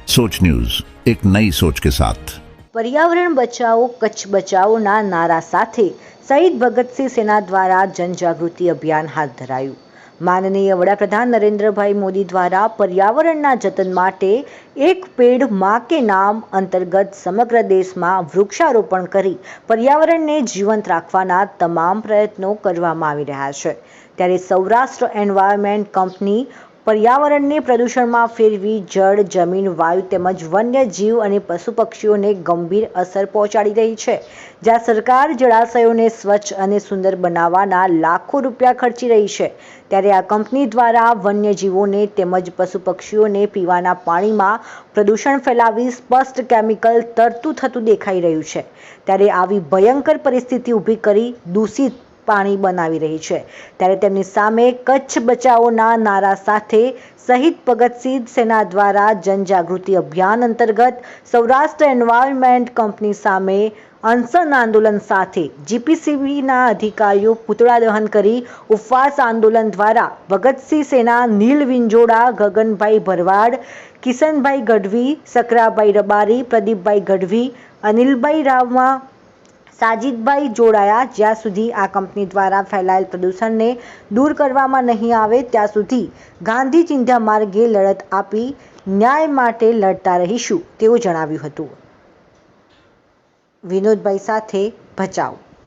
सोच न्यूज, एक नई सोच के साथ। पर्यावरण बचाओ कच्छ बचाओना नारा સાથે શહીદ ભગતસિંહ સેના દ્વારા જનજાગૃતિ અભિયાન હાથ ધરાયું। માનનીય વડાપ્રધાન નરેન્દ્રભાઈ મોદી દ્વારા પર્યાવરણના જતન માટે એક પેડ માં કે નામ અંતર્ગત સમગ્ર દેશમાં વૃક્ષારોપણ કરી પર્યાવરણને જીવંત રાખવાના તમામ પ્રયત્નો કરવામાં આવી રહ્યા છે। ત્યારે સૌરાષ્ટ્ર એન્વાયરમેન્ટ કંપની पर्यावरण ने प्रदूषण में फेरवी जल जमीन वायु तेमज वन्य जीव और पशु पक्षीओं ने गंभीर असर पहोंचाड़ी रही है। ज्यां सरकार जलाशयों ने स्वच्छ और सुंदर बनावाना लाखों रुपया खर्ची रही है, त्यारे आ कंपनी द्वारा वन्य जीवों ने तेमज पशु पक्षीओं ने पीवाना पानी में प्रदूषण फैलावी स्पष्ट केमिकल तरतु थतु देखाई रह्यु छे। त्यारे आवी भयंकर परिस्थिति ऊभी करी दूषित पानी बनावी रही है। त्यारे तेमनी सामे कच्छ बचाओना नारा साथे शहीद भगतसिंह सेना द्वारा जनजागृति अभियान अंतर्गत सौराष्ट्र एनवायरमेंट कंपनी सामे अनशन आंदोलन साथे जीपीसीबीना अधिकारीओ पुतळा दहन करी उपवास आंदोलन द्वारा भगतसिंह सेना नील विंजोड़ा, गगनभाई भरवाड़, किशनभाई गढ़वी, सकराभाई रबारी, प्रदीपभाई गढ़वी, अनिलभाई रावमा, साजिदभाई जोड़ाया। ज्यां सुधी आ कंपनी द्वारा फैलाયેલ प्रदूषण ने दूर करवामां नहीं आवे त्यां सुधी गांधी चिंध्या मार्गे लड़त आपी न्याय माटे लड़ता रहीशुं तेवुं जणाव्युं हतुं। विनोदभाई साथे भचाउ।